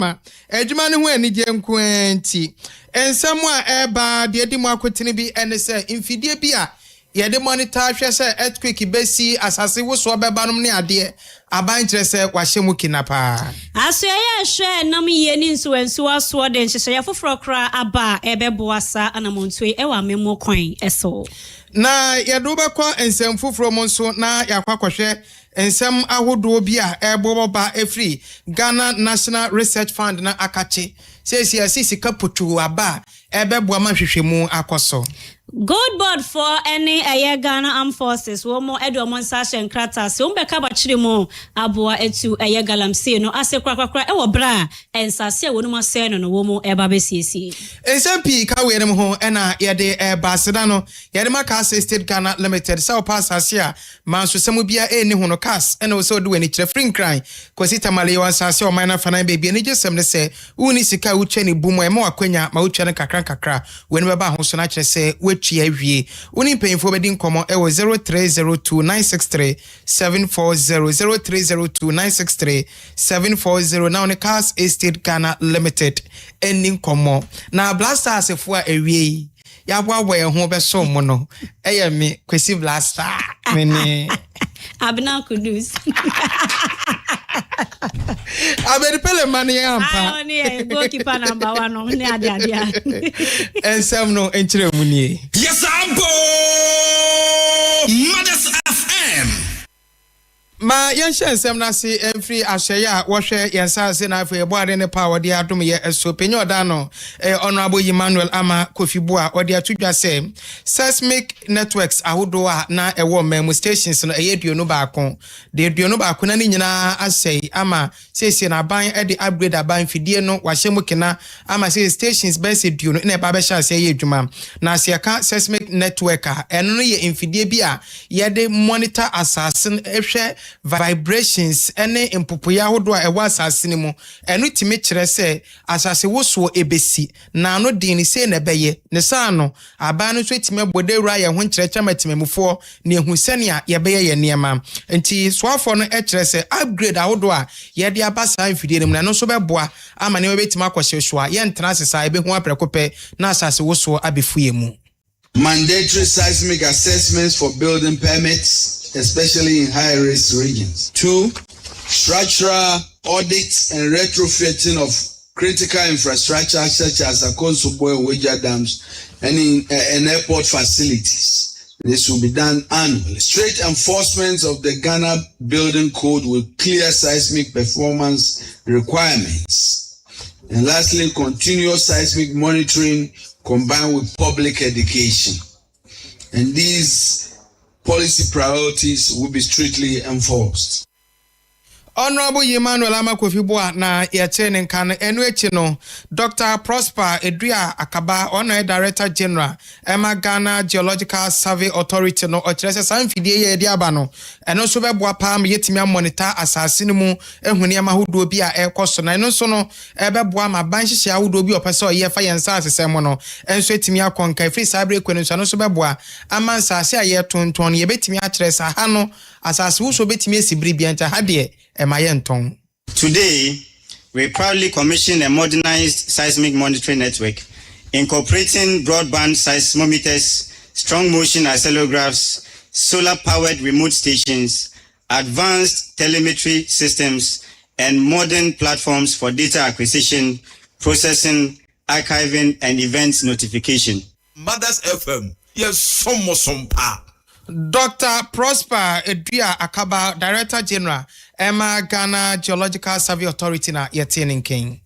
Ejuma ne ho ani je nkwenti ensam a eba de di mu akotene bi ene se mfidie bi a ye de monitor hwe se earthquake besi asase wo so bebanom ne ade aban kire se wahye mu kinapa aso ye hwe nam ye ni nsuwansu aso de nhyehyɛ ya foforo kra aba ebeboasa anamontue ewa memo kwan eso na ye do bekɔ ensam foforo mo nso na yakwakwahwe ensam ahodo bi a eboboba efri Ghana National Research Fund na akache sesi asisi kaputu aba ebeboa ma hwehwemu akoso Good board for any Ghana Armed Forces. Womo Edo Monsasha and Kratas. Umbeka bachirimo abua etu galamsi no ase kwa ewo bra and sasia wonuma seno no womo ebabesiesi. SMP kawe nem ho ena yede basedano yede ma KASE3 Ghana Limited sa pass asia manso semu bia eni ho no kas ena wo se do ani kire free cry kwasita male wan sasia o man afana baby ani jesem ne se uni sika utwa ni bumo e ma wakwanya ma utwa ne kakra weni beba ho so na kire se chia wie uni payinfo be din komo e wo 0302963740 0302963740 na on KASE3 Ghana Limited ending komo na blasters efo a ewie ya boabo ye ho be so mo no eye me kwesi blaster meni abna kudus abedi pele mani ampa oni goalkeeper number 1 no ni adia ensem no enchire mu nie yes ambo Mothers FM ma yenhye ensem na se emfri ahyeya wo hwe yensa se na afa eboade ne power de adom ye eso penyo da no honorable Emmanuel ama Kofiboa ode atudwa se seismic networks ahodo a na ewo memu stations no eyeduonu baako de eduonu baako na ni nyina asei ama sese na ban e de upgrade aban fidie no wahye mu kena ama se stations be se duonu na eba be sha se ye adwuma na se ka seismic network a eno no ye infidie bi a ye de monitor assassin ehwe vibrations ene impopoya hodo a ewa asase ni mu enu timi kire se asase woso ebesi na no din ni se na beye ne sa no aba no so timi bodewura ye ho kire chamatimemufo ne ehusene a ye beye ye niema enti soafo no e kire se upgrade ahodo a ye de abasa mfidie mu na no so beboa ama ne webetima akwahyeso a ye ntena sesa ebe ho aprekope na asase woso abefuye mu. Mandatory seismic assessments for building permits, especially in high-risk regions. 2. Structural audits and retrofitting of critical infrastructure such as Akonsobo and Weja dams and airport facilities. This will be done annually. Strict enforcement of the Ghana Building Code with clear seismic performance requirements. And lastly, continuous seismic monitoring combined with public education. And these policy priorities will be strictly enforced. Honorable Emmanuel ama Kofiboa na yachene nkan enu echi no Dr. Prosper Edria Akaba Honorary Director General Emma Ghana Geological Survey Authority no ochirese sanfidie ye edi aba no eno so beboa pa ma yetimi monitor asase ni mu ehuni amahodo bi a ekoso na eno so no ebeboa ma ban hihye ahodo bi opese oye fa yensa asesem no enso etimi akonka free cyber kwenu so no so beboa amansa ase aye tonton ye betimi akirese ha no asase wo so betimi esibiri bi enta ha de Today, we proudly commission a modernized seismic monitoring network, incorporating broadband seismometers, strong motion accelerographs, solar-powered remote stations, advanced telemetry systems, and modern platforms for data acquisition, processing, archiving, and events notification. Mothers FM, yes, some pa. Dr. Prosper Edria Akaba, Director General, Emma Ghana Geological Survey Authority na yetinin king.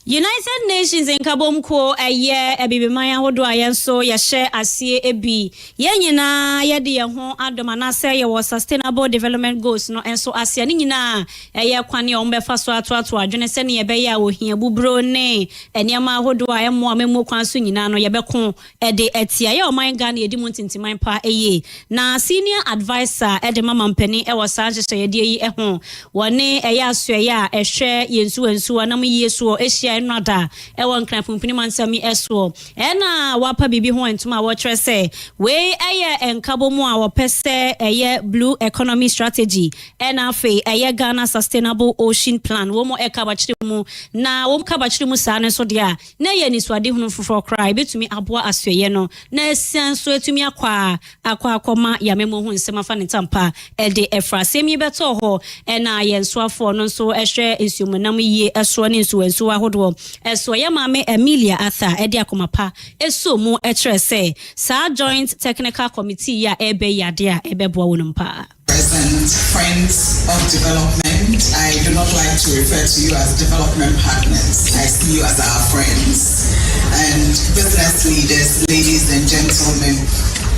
United Nations in Kabomko a year ebibimaya wodo ayenso ya share asie ebi yenyina yede ye ho adomana say ye was sustainable development goals no enso asia ni nyina ye kwane ombefa so ato adwene se ne ye be ya ohia bubro ne eniama wodo ayemo amemo kwan so nyina no ye beko ede etia ye oman Ghana edi muntintiman pa eye na senior advisor ede mama mpani e was saje ye de yi ho wone eye aso ye a ehwe yensu anam yesu o ehia enrada ewo nkran pumpini mansami eso ena wapa bibi ho entuma wo kire se we eye enkabo mu a wo pese eye blue economy strategy ena afi eye Ghana sustainable ocean plan wo mo ekabachire mu na wo kabachire mu sa ne so de a na ye ni so ade hunu foforo cry betumi aboa asoye no na esian so etumi akwa akoma ya memo hu nsema fa ne tampa ede efra semi beto ho ena ye nsoafo no so ehwe ensumunam yie eso ne nsuwansu ahodo eso ye mame Amelia Arthur ede akomapa eso mu ekire se sa joint technical committee ya ebe yade a ebe boa wonumpa. Present friends of development, I do not like to refer to you as development partners. I see you as our friends. And business leaders, ladies and gentlemen,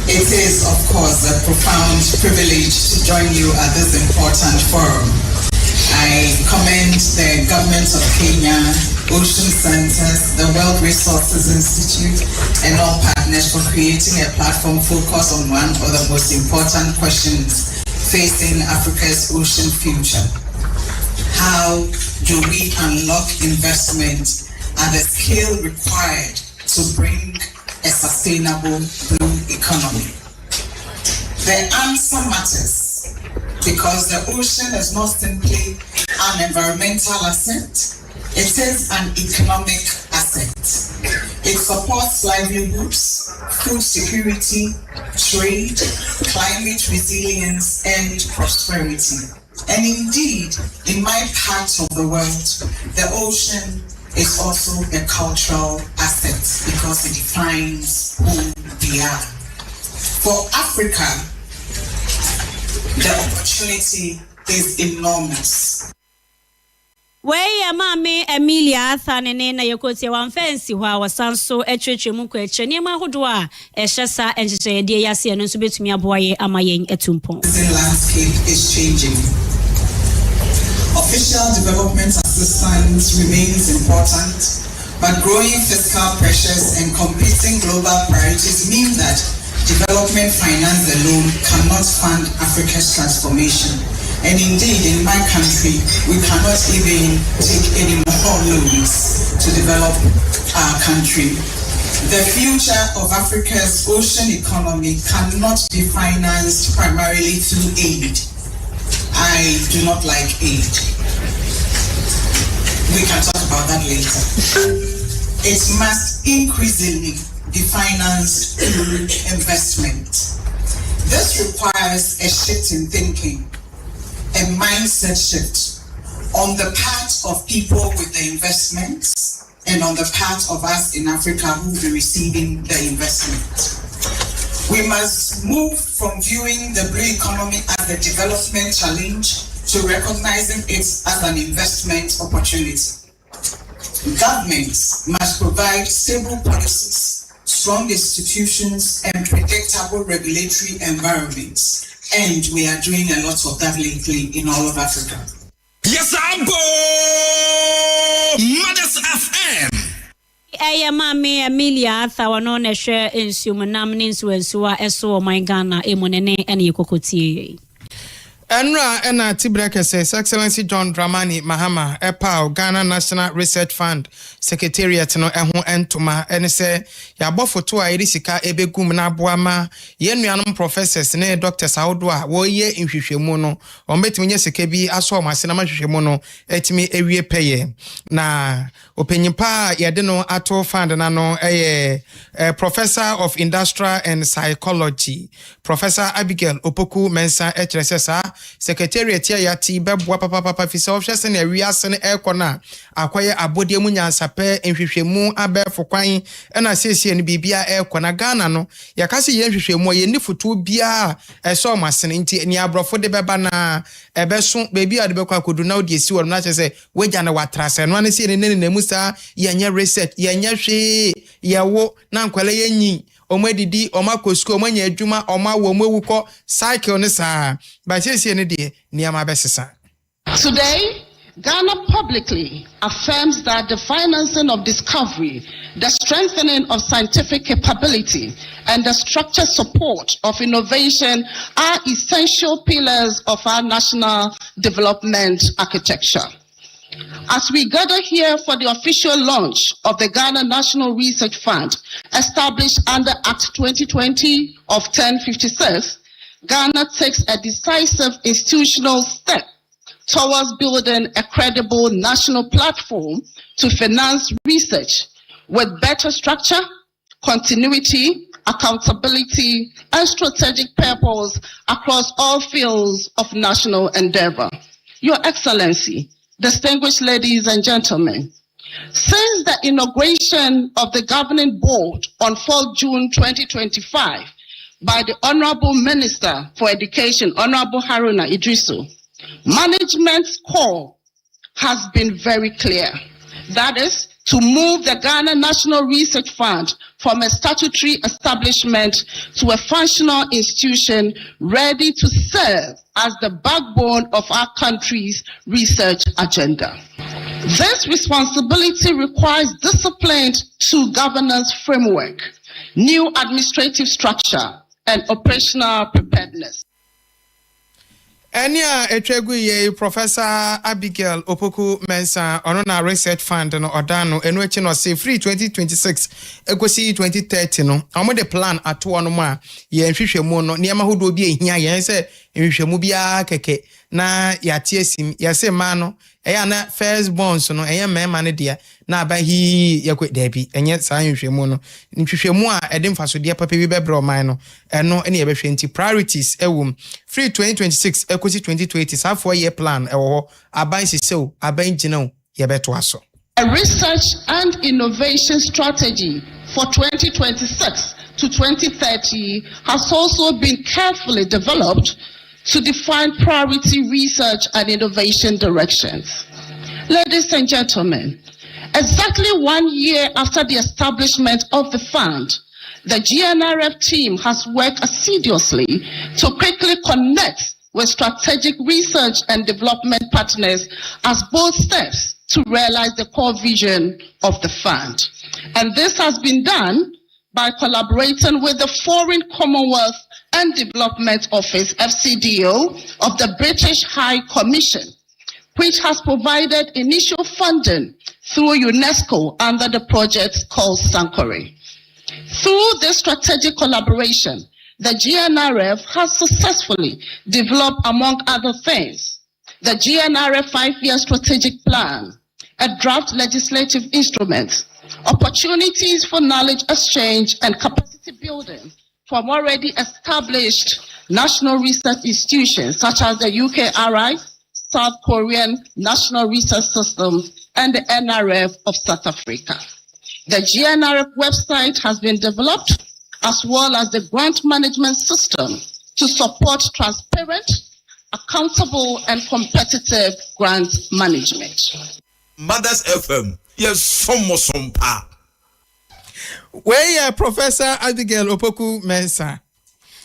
it is, of course, a profound privilege to join you at this important forum. I commend the government of Kenya, Ocean Centers, the World Resources Institute, and all partners for creating a platform focused on one of the most important questions facing Africa's ocean future. How do we unlock investment at the scale required to bring a sustainable blue economy? The answer matters because the ocean is not simply an environmental asset, it is an economic asset. It supports livelihoods, food security, trade, climate resilience, and prosperity. And indeed, in my part of the world, the ocean is also a cultural asset because it defines who we are. For Africa, the opportunity is enormous. Weye mame Amelia Arthur ne na yekotie wan fancy ho a wasanso etwetwe mu ko eche ne ma hodo a ehye enjije de yase no so betumi aboye amayen etumpon. The landscape is changing. Official development assistance remains important, but growing fiscal pressures and competing global priorities mean that development finance alone cannot fund Africa's transformation. And indeed, in my country, we cannot even take any more loans to develop our country. The future of Africa's ocean economy cannot be financed primarily through aid. I do not like aid. We can talk about that later. It must increasingly be financed through investment. This requires a shift in thinking, a mindset shift on the part of people with the investments and on the part of us in Africa who will be receiving the investment. We must move from viewing the blue economy as a development challenge to recognizing it as an investment opportunity. Governments must provide stable policies, strong institutions, and predictable regulatory environments. And we are doing a lot of that lately in all of Africa. Yes, I'm Mothers FM. Eye mame Amelia Arthur wano na hwe ensumunam ne nsuwansuwa eso my Ghana emonene ene yekokotie. Enra ena Tibrekese, His Excellency John Dramani Mahama, EPAO, Ghana National Research Fund, Secretariat no eho entoma, ene se, ya bofoto a irisika ebegum na boama, yenuanom professors ne Dr. Saudwa, wo ye nhwehwemu no, ombetimi nye sekebi aso masina mahwehwemu no, etimi ewie peye. Na openyimpa yade no ato fund na no, Professor of Industrial and Psychology, Professor Abigail Opoku Mensa HSSA, Secretariat ya ti bebwa papa fisa office na wiase na ekona akwaye abodie mu nyansape nhwehwemu abefo kwan na siesie ne bibia ekona Ghana no yakase ye nhwehwemu ye ni foto bia eso masene nti ni abrofo de beba na ebeso bebi ade bekwa kodu na odi esi wonu na chese weja na watrase no na sie ne ne musa yenye research yenye hwe yewo na nkwale yenyi omedidi omakosko omanya adwuma omawo omewuko cycle ne saa ba siesie ne de niama besesa. Today, Ghana publicly affirms that the financing of discovery, the strengthening of scientific capability, and the structured support of innovation are essential pillars of our national development architecture. As we gather here for the official launch of the Ghana National Research Fund, established under Act 2020 of 1056, Ghana takes a decisive institutional step towards building a credible national platform to finance research with better structure, continuity, accountability, and strategic purpose across all fields of national endeavor. Your Excellency, distinguished ladies and gentlemen, since the inauguration of the governing board on 4 June 2025 by the Honorable Minister for Education, Honorable Haruna Idrisu, management's call has been very clear. That is, to move the Ghana National Research Fund from a statutory establishment to a functional institution ready to serve as the backbone of our country's research agenda. This responsibility requires disciplined governance framework, new administrative structure, and operational preparedness. Enya etwegu Professor Abigail Opoku Mensah ono na research fund no odano enu echi no say free 2026 ekosi 2030 no omo the plan ato no ma ye nhwehwemu no niema hodo bi ehia ye se nhwehwemu bia keke na yate asim ye se ma no eya na first born so no eya mema ne dia na aba hi yakwe dabi enye saa nhwehwemu no nhwehwemu a ede mfaso dia papa bi bebre oman no eno ene ye behwe nti priorities ewum free 2026 ekosi 2020 saa 4-year plan ewo aban sisew aban ginau ye beto aso. A research and innovation strategy for 2026 to 2030 has also been carefully developed to define priority research and innovation directions. Ladies and gentlemen, exactly 1 year after the establishment of the fund, the GNRF team has worked assiduously to quickly connect with strategic research and development partners as both steps to realize the core vision of the fund. And this has been done by collaborating with the Foreign Commonwealth and Development Office, FCDO, of the British High Commission, which has provided initial funding through UNESCO under the project called Sankore. Through this strategic collaboration, the GNRF has successfully developed, among other things, the GNRF 5-year strategic plan, a draft legislative instrument, opportunities for knowledge exchange and capacity building from already established national research institutions such as the UKRI, South Korean National Research System, and the NRF of South Africa. The GNRF website has been developed, as well as the grant management system to support transparent, accountable, and competitive grant management. Mothers FM, yes, some pa. Where Professor Abigail Opoku Mensah.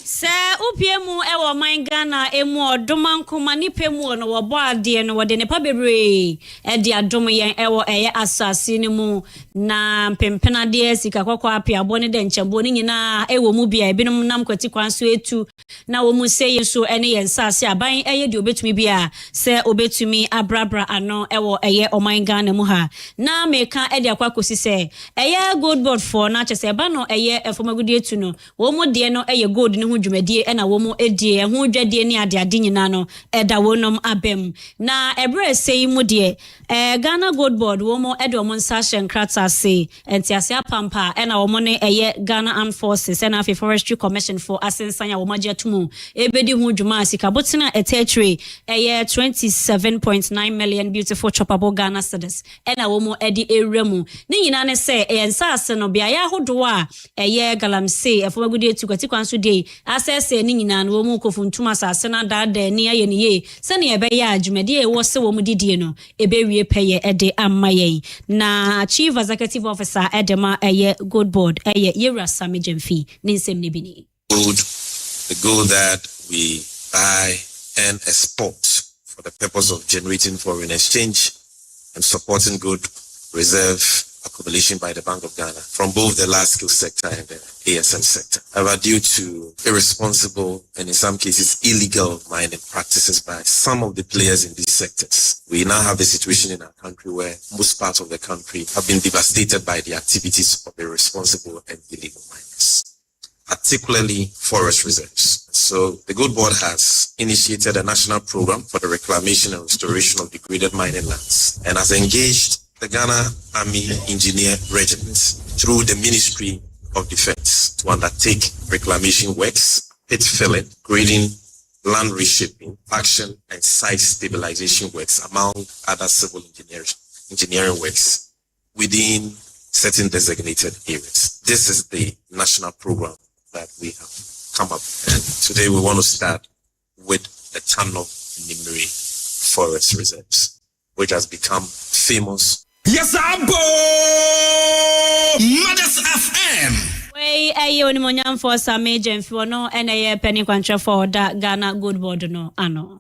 Se upiemu ewo mangana emu odomankoma nipemu no wo boade no wode ne pa bebre e de adom yen ewo eye asase ne mu na mpempena de sika kwakwa apia bone de nchembo ne nyina ewo mu bia ebinom nam kwati kwanso etu na wo mu sey so ene yen sase aban eye de obetumi bia se obetumi abrabra ano ewo eye omangana mu ha na meka e de akwakosi se eye gold board for na chese ba no eye efomagudi etu no wo mu de no eye gold ne dwumadie ena wo mu edie ho dwadie ne ade nyina no eda wonom abem na ebre sei mu de Ghana Gold Board wo mu edo mo nsahye nkrata se entiase apampa ena wo mu ne eye Ghana Armed Forces ena afi Forestry Commission for asensanya wo maje tumu ebedi ho dwuma asika botina etechre eye 27.9 million beautiful choppable Ghana cedis ena wo mu edi ewremu ne nyina ne se ensase no bia ya hodo a eye galamse efomagudi etukwati kwanso de asese ni nyina no mu kofuntuma asase na dada ni aye ni ye se ne ebe ya adwumade e wo se wo mu didie no ebe peye ede amaye na Chief Executive Officer Edema eye Gold Board eye Yera Samijemfi ninsem ne bini. The gold that we buy and export for the purpose of generating foreign exchange and supporting good reserve acquisition accumulation by the Bank of Ghana from both the large-scale sector and the ASM sector. However, due to irresponsible and in some cases illegal mining practices by some of the players in these sectors, we now have a situation in our country where most parts of the country have been devastated by the activities of irresponsible and illegal miners, particularly forest reserves. So the Gold Board has initiated a national program for the reclamation and restoration of degraded mining lands and has engaged the Ghana Army Engineer Regiment through the Ministry of Defense to undertake reclamation works, pit filling, grading, land reshaping, action and site stabilization works, among other civil engineering works within certain designated areas. This is the national program that we have come up, and today we want to start with the Tano Nimri Forest Reserves, which has become famous. Yes, Abo Mothers FM. Way ayo ni monyam for some agent for no and penny contra for that Ghana Good Board no ano.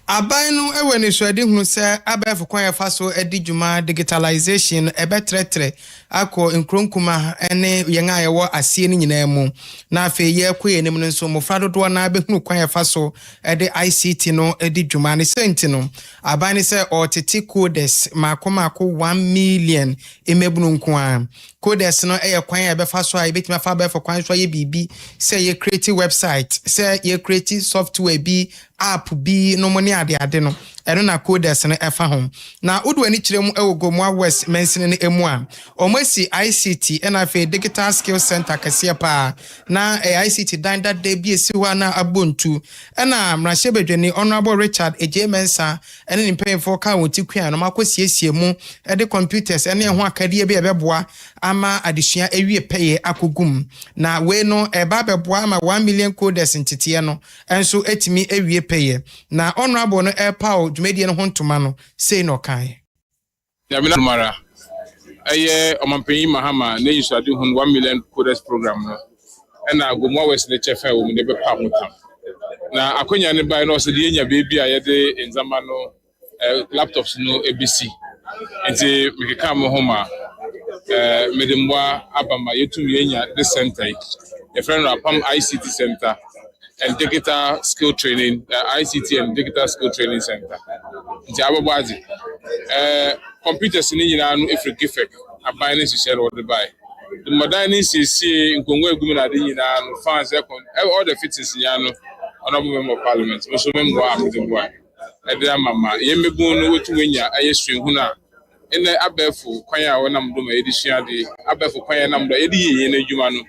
Aban no ewe ni so ade hunu se abefo kwan yafa so edi djuma digitalization ebetretre akọ nkronkuma ene yen ayewo asie ni nyina mu na afa ye koye nim no so mofra dodo na abehunu kwan yafa so ede ICT no edi djuma ne senti no aban ni se otete codes makomako 1 million emebunu nko codes no eye kwan ya befa so a betima fa befo kwan so ye bibi se ye create website se ye create software bi app bi no money ade no eno na codes no efa ho na udu ani kirem ewogomwa west mensin ne emu a omasi ICT and afa digital skill center kase pa na ICT danda de bi esi ho na abontu na mrahye bedwani honorable Richard Ejemensa ene ni mpemfo ka won tikua no makosiesie mu de computers ene ho akade bi ebeboa ama adesua ewie peye akogum na we no eba beboa ama 1 million codes ntete no enso etimi ewie peye na honorable no airpower dwumedie no hontoma no sei no kan ya mina mara aye omampenyi mahama na yisade hun 1 million codes program no na agomwa west ne chefa wo ne bepa mutam na akonya ne bai no so de nya bebi a yede enzama no laptops no ABC enti mikeka mo homa medemwa abama yetumi enya the center a friend of Pam ICT Center and Digital Skill Training, ICT and Digital Skill Training Center. Nti ababazi computers ni nyina no efrikifek abane si share what buy. The modern CC nkongo egumi na de nyina no fans all the fittings nyina no honorable member of parliament. So member amedemwa. Ede amama yemebu no wetuwenya ayesuen hu na ene abefu kwan a wonam do ma edisua de abefu kwan nam do edi yeye na adwuma no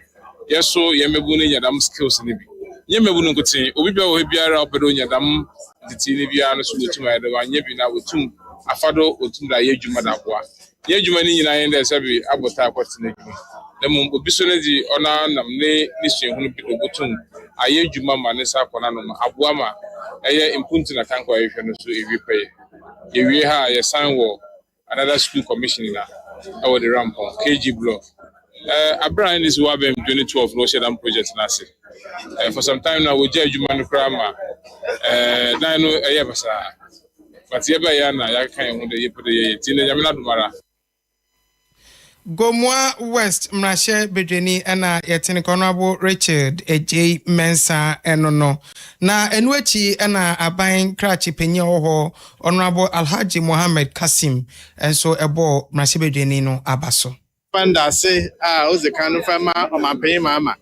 yeso yemebu no nyadam skills ni bi yemebu no nkotin obi bia wo biara opedo nyadam diti ni bia no so wetum ayede wanye bi na wetum afado wetum da ye adwuma da boa ye adwuma ni nyina yende sabi abota akwatena adwuma na mo obi so na di ona nam ne suen hu bi do wetum aye adwuma ma ne sa kona no aboa ma eye impunti na kanko ayehwe no so ewi pay ewi ha ye san wo another school commissioner over the rampon KG block. Abraham is Wabem 2012 Roshadam project nasi. For some time now we judge human crama. Now no ayabasa. But Yabayana Yakan when they put the Tina Yamina Dumara. Gomwa West mrahye bedwani na yetene honorable Richard J Mensa enono na enuachi na aban krachi penye oho honorable Alhaji Mohammed Kasim enso ebo mrahye bedwani no abaso panda say oze kanu fama omampenyi mama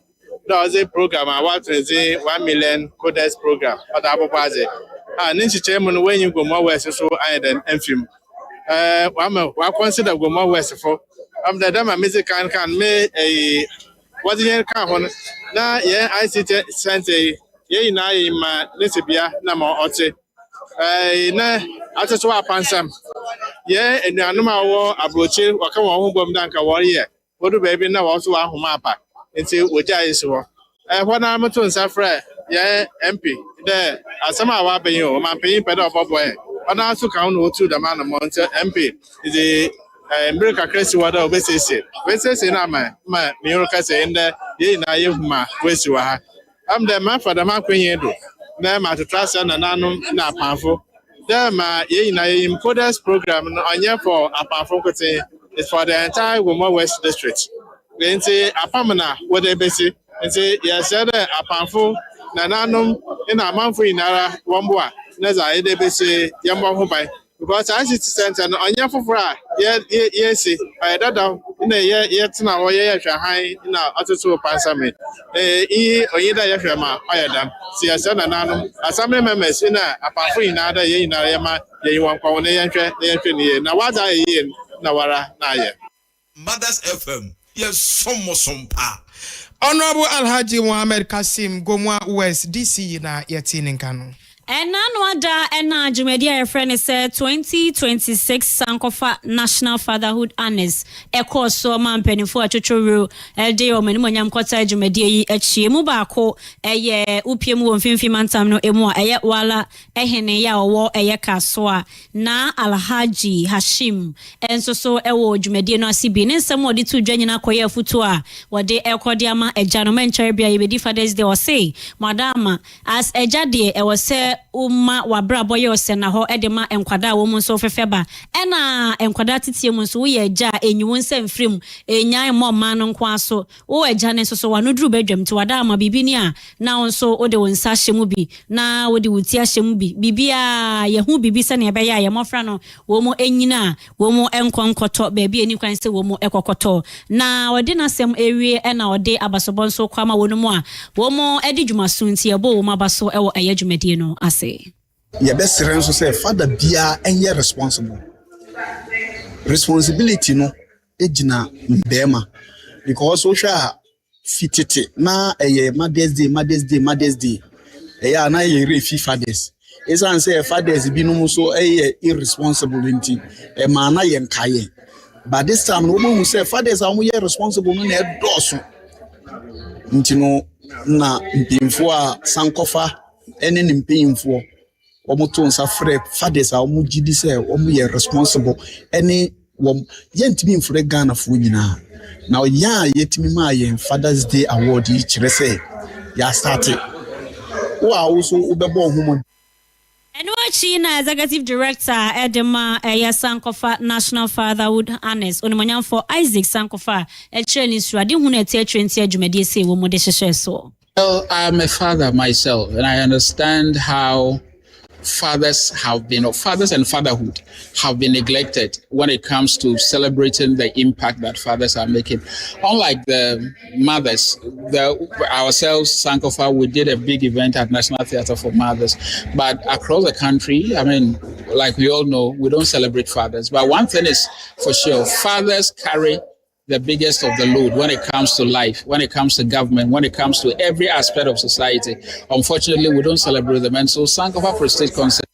do oze program what is 1 million codes program oda abobaze ninchiche mu no wenyi Gomwa West so ayeden enfim wa consider Gomwa West for the dama music can me a what the can on na yeah ICT center ye na ma lesibia na ma ote na ateto apansam ye enuanuma wo abroche waka won ho bom danka wori ye wodu baby na wo so ahoma apa nti oja yeso ho hona ameto nsafra ye MP de asama wa ben yo ma pin pede obobo e ona so kan no otu da man mo nti MP is America Cresi wada obesese na ma miro kase nda ye na ye huma wesi wa ha am de ma fada ma kwenye do na ma to trust na nanu na panfo de ma ye na ye codes program no anya for apanfo kote is for the entire Goma West District. Then say Apamana, what they basic, and say, yes, Apamfo, Nananum, in a month in Ara, Wambua, Naza, they basic, Yamba. Because I see center on Yafra, yes, I don't in a year yet now, or high in our other two passame. Or either Yaframa, I am, see a son and anum, as some members in a Apamfo in other year in Arama, you want Pawane, now what I in Nawara, Naya. Mothers FM, yes, some pa. Honorable Alhaji Mohammed Kasim Gomwa West DC na yetini nkano. Enanwada ena Jumedia your friend said 2026 Sankofa National Fatherhood Honors Eko so man penifo achochoro elde o menimo nyamkota Jumedia yi echi mu baako eye upiemu wo mfimfi mantam no emu a eye wala ehene ya owo eye kasoa na Alhaji Hashim enso so ewo Jumedia no asibi ne nsem odi tu dwanyina koye futu a wode ekode ama eja no menchare bia ye bedi Fathers Day o say madama as eja de e wo say umma wabra boye osena ho edema enkwada wo mu so fefeba ena enkwada titie mu so wo ye ja enyiwo nsem frim enyan momma no nkwa so wo eja ne so wano duru bedwam ti wada ama bibi ni a na onso ode wonsa hyemu bi na wode wuti ahyemu bi bibia ye hu bibi se ne be ya ye mofra no wo mu enyina wo mu enkonkoto ba bi eni kwan se wo mu ekokoto na wode na sem ewie ena wode abasobon so kwama wonu mu a wo mu edi dwumaso nti ebo wo mabaso ewo eye dwumadie no ase ye be sere nso say father bia enye responsibility no ejina mbema because so sha fitete na Mother's Day eya na ye refi fathers esan say fathers bi no so irresponsible nti e ma na ye nkaye but this time no mo say fathers are more responsible no na edoso nti no na mpimfo a Sankofa ene ni mpimfo omuto nsa frɛ fathers a omu gidi sɛ omu yɛ responsible ene wom yɛntimi mfrɛ Ghana fo nyina na ya yɛtimi ma yɛ Fathers Day award yi kyerɛ sɛ ya start wo a wo so wobɛbɔ ho Enwachi na executive director Edema Sankofa National Fatherhood Honors onimonyam for Isaac Sankofa training suade hu na tie trenti adwumade se wo mo de hyehyɛ so. Well, I'm a father myself, and I understand how fathers and fatherhood have been neglected when it comes to celebrating the impact that fathers are making. Unlike the mothers, ourselves, Sankofa, we did a big event at National Theatre for Mothers. But across the country, I mean, like we all know, we don't celebrate fathers. But one thing is for sure, fathers carry the biggest of the load when it comes to life, when it comes to government, when it comes to every aspect of society. Unfortunately, we don't celebrate them. And so Sankofa Prestige Concert.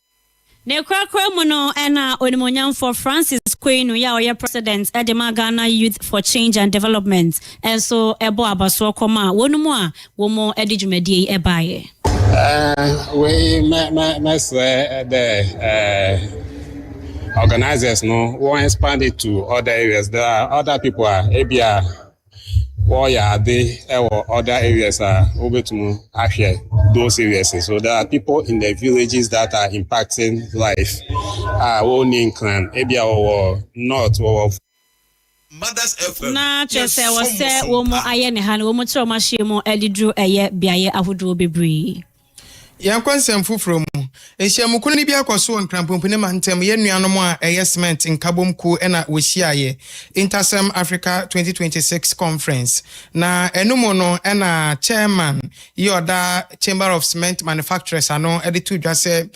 Ne kwakwa mu no ena onimonyam for Francis Kwenu ya oye president Edema Ghana Youth for Change and Development. And so ebo abaso koma wonu mu a wo mo edi dwumadie ebaye. We organizers no won't expand it to other areas. There are other people ABA they or other areas are over to actually those areas. So there are people in the villages that are impacting life. Owning clan, ABA or not or Mothers FM. Na chese wose wo mo aye ne ha wo mo tro ma hye mo edidru eye biaye ahodo bebre. Yankwansem fufuro mu ehyiamukuno ni bi akoso nkrampompune mantem ye nuanom a cement nkabomku ena wohyiaye Intersem Africa 2026 conference na enumo no ena chairman yoda Chamber of Cement Manufacturers ano editu dwase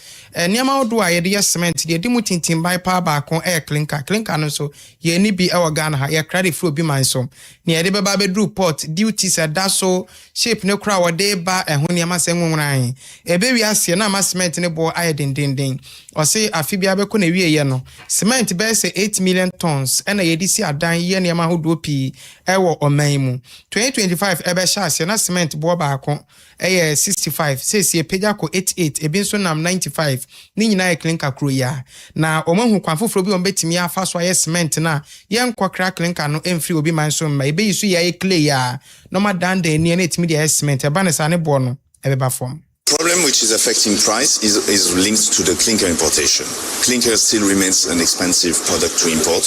niama odo a ye de cement de dimu tintin bai pa ba kon clinker no so ye ni bi e wo Ghana ha ye credit flow bi man so ne ye de beba be drew port duties da so shape ne kura wo de ba ehun niama se nwunran ebe wi ase na ma cement ne bo aye den o se afibia be ko na wie ye no cement be se 8 million tons ena ye di si adan ye ne ma hodo pi ewo oman mu 2025 ebe sha ase na cement bo ba ko 65 se peja ko 88 ebi so nam 95 ni nyina ye clinker kro ya na omahu kwanfoforo bi on betimi afa so ye cement na ye nkokra clinker no emfiri obi man so ma ebe yisu ye clay ya no ma dan de ni na etimi de cement eba ne sa ne bo no ebe ba form Problem which is affecting price is linked to the clinker importation. Clinker still remains an expensive product to import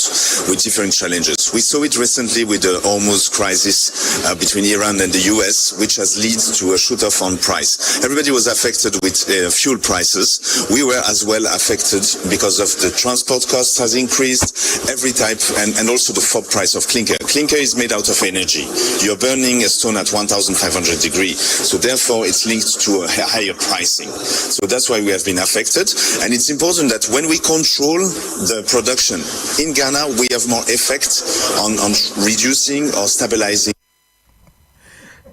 with different challenges. We saw it recently with the Hormuz crisis between Iran and the US, which has led to a shoot-off on price. Everybody was affected with fuel prices. We were as well affected because of the transport cost has increased, every type, and also the FOB price of clinker. Clinker is made out of energy. You're burning a stone at 1,500 degrees, so therefore it's linked to a higher pricing. So that's why we have been affected. And it's important that when we control the production in Ghana, we have more effect on reducing or stabilizing.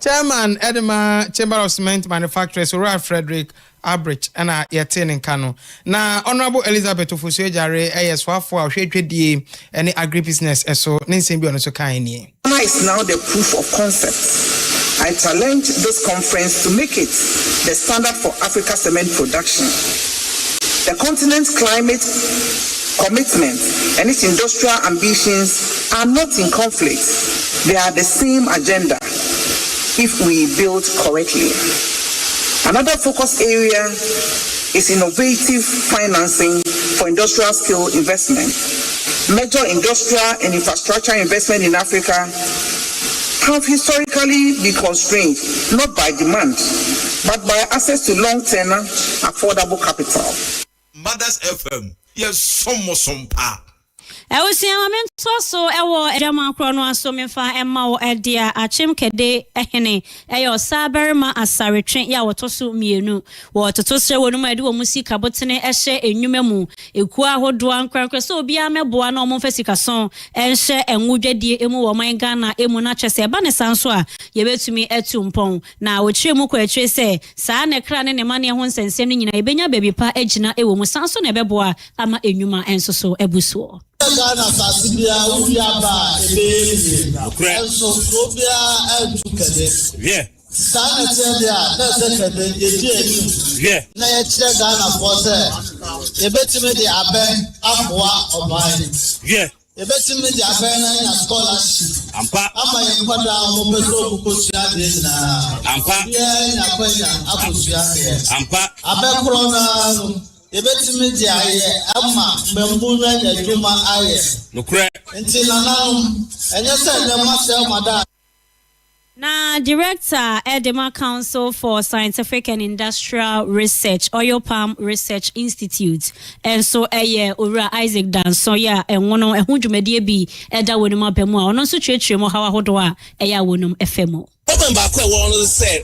Chairman Edema Chamber of Cement Manufacturers, Ura Frederick Abrich, and Yatin in Kano. Now, Honorable Elizabeth Ofusu Jare, AS4 Shady, any agribusiness, so Ninsin Biono Kaini. Ghana is now the proof of concept. I challenge this conference to make it the standard for Africa's cement production. The continent's climate commitment and its industrial ambitions are not in conflict. They are the same agenda if we build correctly. Another focus area is innovative financing for industrial scale investment. Major industrial and infrastructure investment in Africa have historically been constrained not by demand, but by access to long-term, affordable capital. Mothers FM, yes, some pa. I was saying, I'm so I Edama Chrono, so me fa Emma Edia, a chim kede, ehene, ayo saberma as Sarah train ya watosu mienu, what to say when I do a musica botene eshe a numemu, a qua hoduan cracker, so be a me boano monfesica son, and share and wooded de emu or my Ghana, emunacha se banesanswa, ye bet to me etumpon. Now, which Chimuko say, Sana cran and money once and sending in a benya baby pa ejina, ewo musanso nebeboa, ama enuma and so ebuso. Ghana Sasibia Ubiaba Ebe so Sobia Eltukade. Yeah. Sana Tebia, that's the yeah. Na Ghana Force. Ebetime the Aben Afwa of mine. Yeah. Ebetime the Aben and scholarship. Ampa. Ama Yampada Mobeso Kukosia. Ampa. Yeah, Nakoya, Akosia. Ampa. Aben Corona. Ebetime di aye ama membuna ya juma aye nokre nti nananum enye se dem asel mada. Na Director Edema Council for Scientific and Industrial Research, Oil Palm Research Institute, and so Ura Isaac Dansoya and one of Hundrumedie B Eda Winuma Bemo, no so chemo how Hodoa, Aya Winum FMO. Open back one said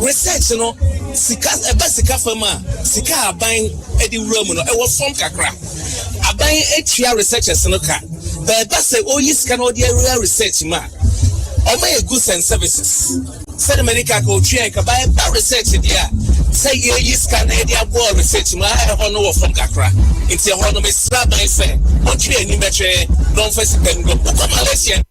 research no sika sika fama sika aban edi room no e was from kakra aban etua researchers no ka but say oh yes can odi area research ma o may goods and services said America go try ka buy research dia say yes can edi abo research ma e no from kakra into hono me sra ban say o try ni metre don first pen go Malaysia.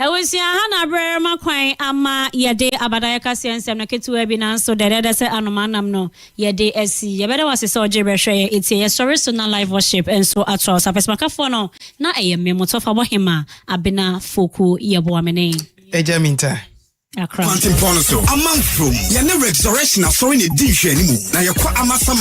I was Hana Brema Quine ama yade ABADAE3 and some Ketu webinar so that say anomanam no yade SC. Yabeda was a soldier share it's a story so na live worship and so at all. Sapes Macafono na a memo of Abohima Abena Foku Yaboamene. Ejaminta. Quantum Ponoso. A month from Yana resurrection of foreign edition. Now you're quite a master.